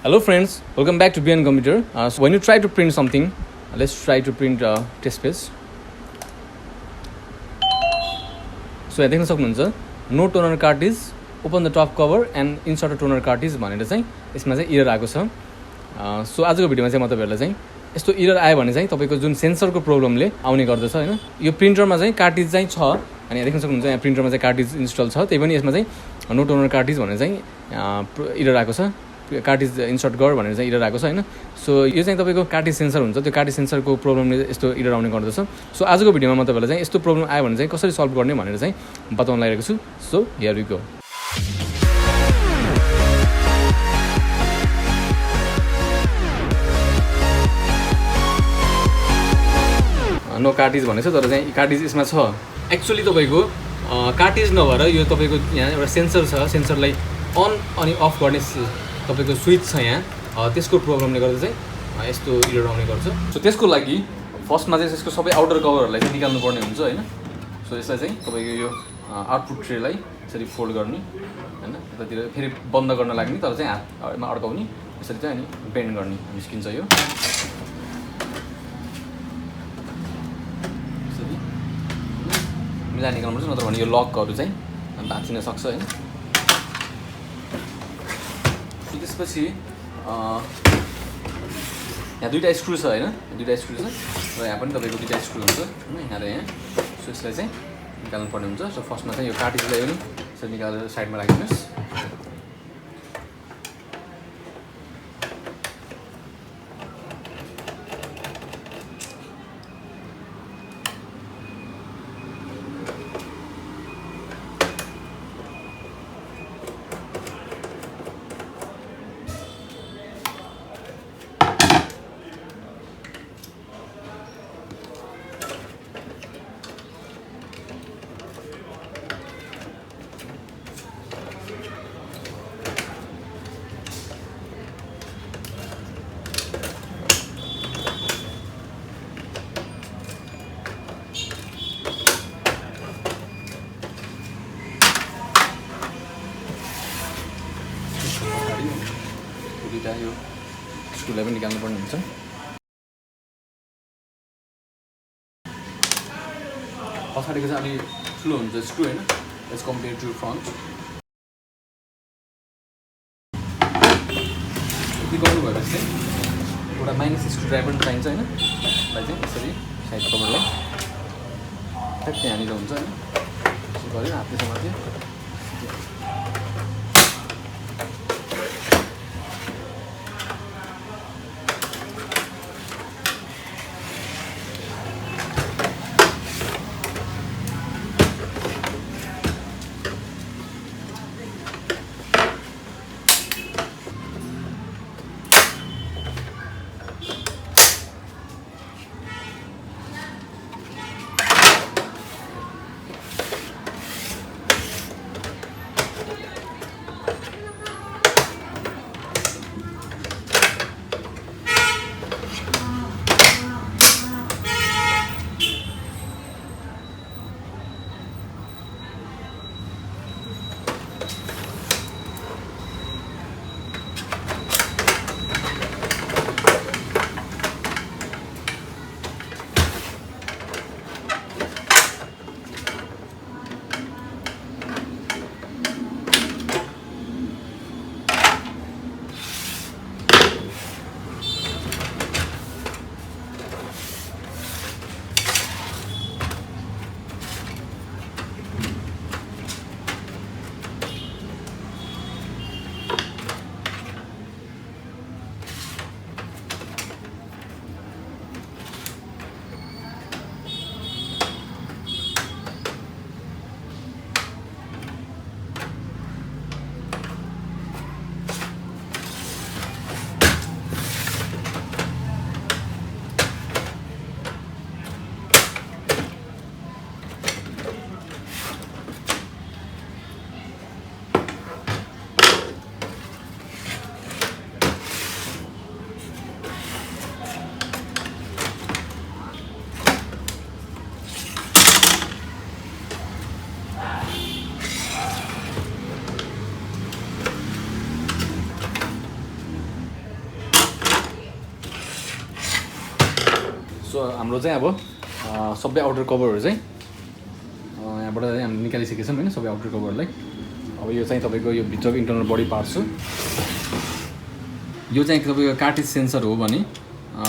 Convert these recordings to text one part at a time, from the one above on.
Hello friends, welcome back to BN Computer. So when you try to print something, let's try to print a test page. So यहाँ देख्न सक्नुहुन्छ no toner cartridge open the top cover and insert toner cartridge भनेर चाहिँ यसमा चाहिँ error आएको छ. So आजको भिडियोमा चाहिँ म तपाईँहरूलाई चाहिँ यस्तो इरर आयो भने चाहिँ तपाईँको जुन सेन्सरको प्रब्लमले आउने गर्दछ हैन. यो प्रिन्टरमा चाहिँ कार्ट्रिज चाहिँ छ अनि यहाँ देख्न सक्नुहुन्छ यहाँ प्रिन्टरमा चाहिँ कार्ट्रिज इन्स्टल छ. त्यही पनि यसमा चाहिँ नो टोनर कार्ट्रिज भनेर चाहिँ इरर आएको छ. कार्ट्रिज इन्सर्ट गर भनेर चाहिँ इरर आएको छ हैन. सो यो चाहिँ तपाईँको कार्ट्रिज सेन्सर हुन्छ. त्यो कार्ट्रिज सेन्सरको प्रब्लमले यस्तो इरर आउने गर्दछ. सो आजको भिडियोमा म तपाईँलाई चाहिँ यस्तो प्रब्लम आयो भने चाहिँ कसरी सल्भ गर्ने भनेर चाहिँ बताउन लागिरहेको छु. So here we go. No cartridge भनेको छ तर चाहिँ कार्ट्रिज यसमा छ. एक्चुअली तपाईँको कार्ट्रिज नभएर यो तपाईँको यहाँ एउटा सेन्सर छ. सेन्सरलाई अन अनि अफ गर्ने तपाईँको स्विच छ यहाँ. त्यसको प्रब्लमले गर्दा चाहिँ यस्तो इरर आउने गर्छ. सो त्यसको लागि फर्स्टमा चाहिँ यसको सबै आउटर कभरहरूलाई चाहिँ निकाल्नु पर्ने हुन्छ हैन. सो यसलाई चाहिँ तपाईँको यो आउटपुट ट्रेलाई यसरी फोल्ड गर्ने हैन. यतातिर फेरि बन्द गर्न लाग्ने तर चाहिँ हातमा अड्काउने यसरी चाहिँ अनि बेन्ड गर्ने निस्किन्छ. यो यसरी मिलाएर निकाल्नुपर्छ नत्र भने यो लकहरू चाहिँ भाँचिन सक्छ हैन. त्यसपछि यहाँ दुईवटा स्क्रु छ हैन. दुईवटा स्क्रु छ र यहाँ पनि तपाईँको दुईवटा स्क्रु हुन्छ हैन. यहाँ र यहाँ. सो यसलाई चाहिँ निकाल्नु पर्ने हुन्छ. सो फर्स्टमा चाहिँ यो कार्ट्रिजलाई पनि यसरी निकालेर साइडमा राखिदिनुहोस्. दुईवटा यो स्क्रुलाई पनि निकाल्नु पर्ने हुन्छ. पछाडिको चाहिँ अलि ठुलो हुन्छ स्क्रु हैन एज कम्पेयर टु फ्रन्ट. यति गर्नु भएपछि चाहिँ एउटा माइनस स्क्रु ड्राइभर पनि चाहिन्छ हैन. यसलाई चाहिँ यसरी साइड कभरलाई ठ्याक्कै यहाँनिर हुन्छ हैन. यसो गऱ्यो हातले समात्यो. सो हाम्रो चाहिँ अब सबै आउटर कभरहरू चाहिँ यहाँबाट हामीले निकालिसकेको छौँ होइन सबै आउटर कभरलाई। अब यो चाहिँ तपाईँको यो भित्रको इन्टरनल बडी पार्ट्स हो। यो चाहिँ तपाईँको कार्टिज सेन्सर हो भने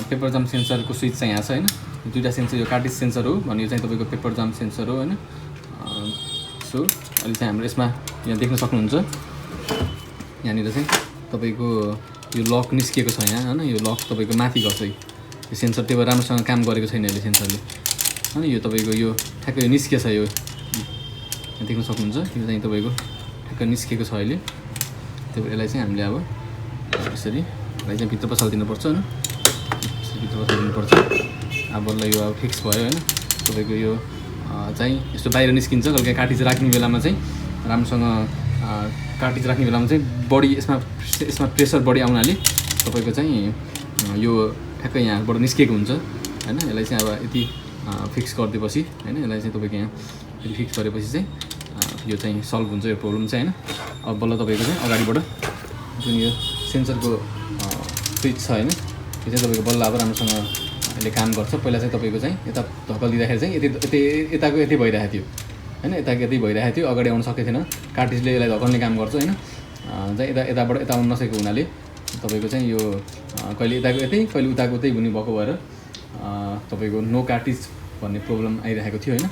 पेपर जाम सेन्सरको स्विच चाहिँ यहाँ छ होइन। दुईवटा सेन्सर, यो कार्टिज सेन्सर हो भने यो चाहिँ तपाईँको पेपर जाम सेन्सर हो होइन। सो अहिले चाहिँ हाम्रो यसमा यहाँ देख्न सक्नुहुन्छ यहाँनिर चाहिँ तपाईँको यो लक निस्किएको छ यहाँ होइन। यो लक तपाईँको माथि गर्छ यो सेन्सर, त्यो भएर राम्रोसँग काम गरेको छैन अहिले सेन्सरले होइन। यो तपाईँको यो ठ्याक्कै निस्किएको छ, यो देख्न सक्नुहुन्छ यो चाहिँ तपाईँको ठ्याक्कै निस्किएको छ अहिले। त्यो भएर यसलाई चाहिँ हामीले अब यसरी यसलाई चाहिँ भित्र पसालिदिनुपर्छ होइन, भित्र पसालिदिनुपर्छ। अब बल्ल यो अब फिक्स भयो होइन। तपाईँको यो चाहिँ यस्तो बाहिर निस्किन्छ कहिले कार्टिज राख्ने बेलामा चाहिँ राम्रोसँग कार्टिज राख्ने बेलामा चाहिँ बडी यसमा प्रेसर बढी आउनाले तपाईँको चाहिँ यो ठ्याक्कै यहाँबाट निस्किएको हुन्छ होइन। यसलाई चाहिँ अब यति फिक्स गरिदिएपछि होइन, यसलाई चाहिँ तपाईँको यहाँ यति फिक्स गरेपछि चाहिँ यो चाहिँ सल्भ हुन्छ यो प्रब्लम चाहिँ होइन। अब बल्ल तपाईँको चाहिँ अगाडिबाट जुन यो सेन्सरको स्विच छ होइन, यो चाहिँ तपाईँको बल्ल अब राम्रोसँग यसले काम गर्छ। पहिला चाहिँ तपाईँको चाहिँ यता धक्कल दिँदाखेरि चाहिँ यताको यति भइरहेको थियो होइन, यताको यति भइरहेको थियो, अगाडि आउनु सकेको थिएन। कार्टिजले यसलाई धक्कल्ने काम गर्छ होइन। चाहिँ यताबाट यता आउनु नसकेको हुनाले तपाईँको चाहिँ यो कहिले यताको यतै कहिले उताको उतै हुने भएको भएर तपाईँको नो कार्टिज भन्ने प्रब्लम आइरहेको थियो होइन।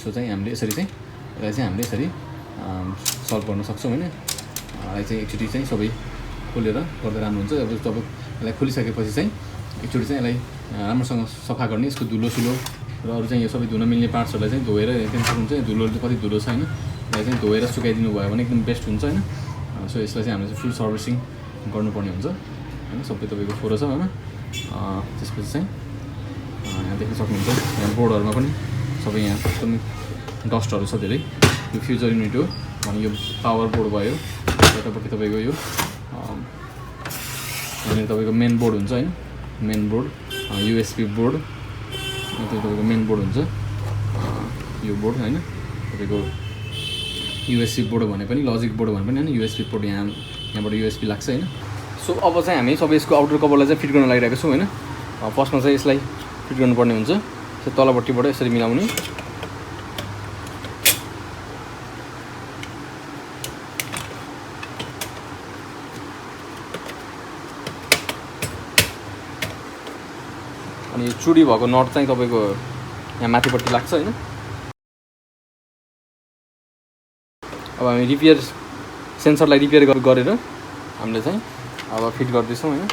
सो चाहिँ हामीले यसरी चाहिँ यसलाई चाहिँ हामीले यसरी सल्भ गर्न सक्छौँ होइन। यसलाई चाहिँ एकचोटि चाहिँ सबै खोलेर गर्दा राम्रो हुन्छ। अब जब यसलाई खोलिसकेपछि चाहिँ एकचोटि चाहिँ यसलाई राम्रोसँग सफा गर्ने, यसको धुलो र अरू चाहिँ यो सबै धुन मिल्ने पार्ट्सहरूलाई चाहिँ धोएर हेर्नु सक्नुहुन्छ। धुलो कति धुलो छ होइन, यसलाई चाहिँ धोएर सुकाइदिनु भयो भने एकदम बेस्ट हुन्छ होइन। सो यसलाई चाहिँ हामीले चाहिँ फुल सर्भिसिङ गर्नुपर्ने हुन्छ होइन। सबै तपाईँको फोहोर छ होइन। त्यसपछि चाहिँ यहाँ देख्न सक्नुहुन्छ यहाँ बोर्डहरूमा पनि सबै यहाँ एकदमै डस्टहरू छ धेरै। यो फ्युजर युनिट हो भने यो पावर बोर्ड भयो। यतापट्टि तपाईँको यो यहाँनिर तपाईँको मेन बोर्ड हुन्छ होइन, मेन बोर्ड युएसबी बोर्ड, तपाईँको मेन बोर्ड हुन्छ यो बोर्ड होइन। तपाईँको युएसबी बोर्ड भने पनि लजिक बोर्ड भने पनि होइन, युएसबी बोर्ड यहाँबाट युएसबी लाग्छ होइन। सो अब चाहिँ हामी सबै यसको आउटर कभरलाई चाहिँ फिट गर्न लागिरहेको छौँ होइन। फर्स्टमा चाहिँ यसलाई फिट गर्नुपर्ने हुन्छ। त्यो तलपट्टिबाट यसरी मिलाउने, अनि यो चुडी भएको नट चाहिँ तपाईँको यहाँ माथिपट्टि लाग्छ होइन। अब हामी रिपेयर सेन्सरलाई रिपेयर गरेर हामीले चाहिँ अब फिट गर्दैछौँ होइन।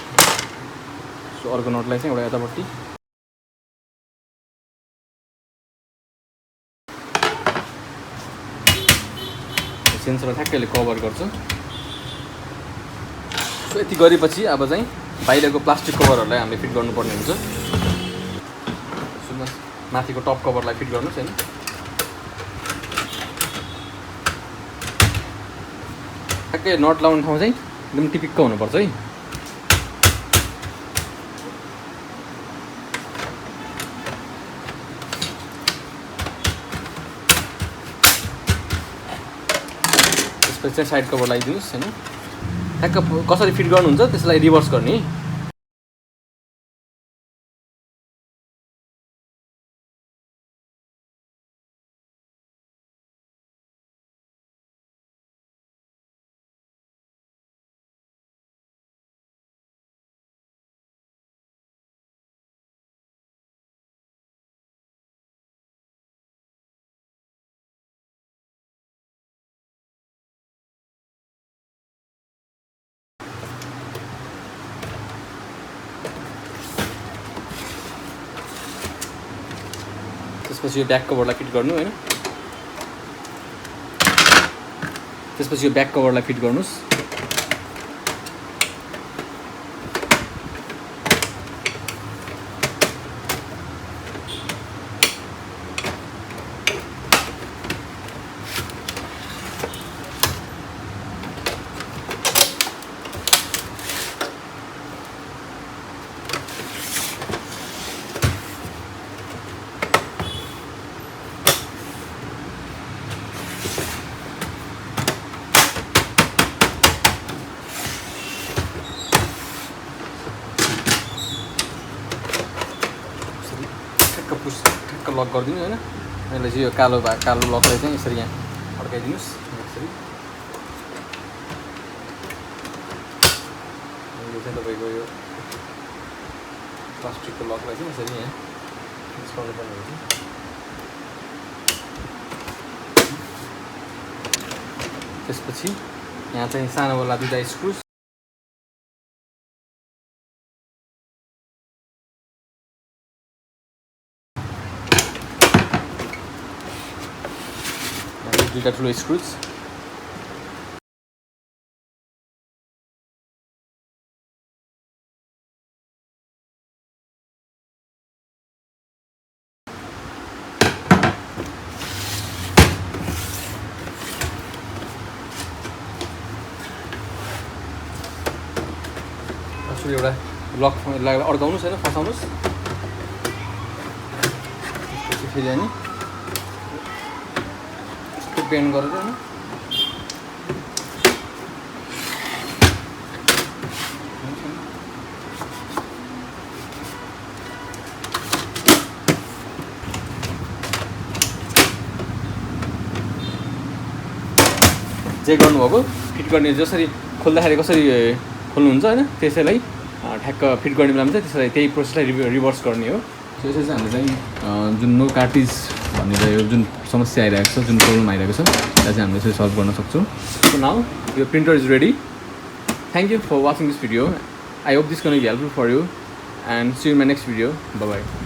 सो अर्को नटलाई चाहिँ एउटा यतापट्टि सेन्सरलाई ठ्याक्कैले कभर गर्छ। सो यति गरेपछि अब चाहिँ बाहिरको प्लास्टिक कभरहरूलाई हामीले फिट गर्नुपर्ने हुन्छ। सुन्नुहोस्, माथिको टप कभरलाई फिट गर्नुहोस् होइन। ठ्याक्कै नट लाउने ठाउँ चाहिँ एकदम टिपिक्क हुनुपर्छ है। त्यसपछि चाहिँ साइड कभर लगाइदिनुहोस् होइन। ठ्याक्क कसरी फिट गर्नुहुन्छ त्यसलाई रिभर्स गर्ने। त्यसपछि यो ब्याक कभरलाई फिट गर्नु होइन। त्यसपछि यो ब्याक कभरलाई फिट गर्नुहोस्। लक गरिदिनु होइन। यसलाई चाहिँ यो कालो लकलाई चाहिँ यसरी यहाँ अड्काइदिनुहोस् यसरी। यो चाहिँ तपाईँको यो प्लास्टिकको लकलाई चाहिँ यसरी यहाँ फिक्स गर्नुपर्ने हुन्छ। त्यसपछि यहाँ चाहिँ सानोवाला 2टा स्क्रुज, दुईटा ठुलो स्क्रुज, एउटा लक अड्काउनुहोस् होइन, फसाउनुहोस्। त्यसपछि फेरि अनि यस्तो बेन्ड गरेर होइन जे गर्नुभएको फिट गर्ने, जसरी खोल्दाखेरि कसरी खोल्नुहुन्छ होइन त्यसैलाई ठ्याक्क फिट गर्ने बेलामा चाहिँ त्यसलाई त्यही प्रोसेसलाई रिभर्स गर्ने हो। सो यसरी चाहिँ हामीले चाहिँ जुन नो कार्टिज भनेर यो जुन समस्या आइरहेको छ, जुन प्रब्लम आइरहेको छ त्यसलाई चाहिँ हामीले यसरी सल्भ गर्न सक्छौँ। सो नाउ यो printer is ready. Thank you for watching this video. I hope this can be helpful for you and see you in my next video. Bye by.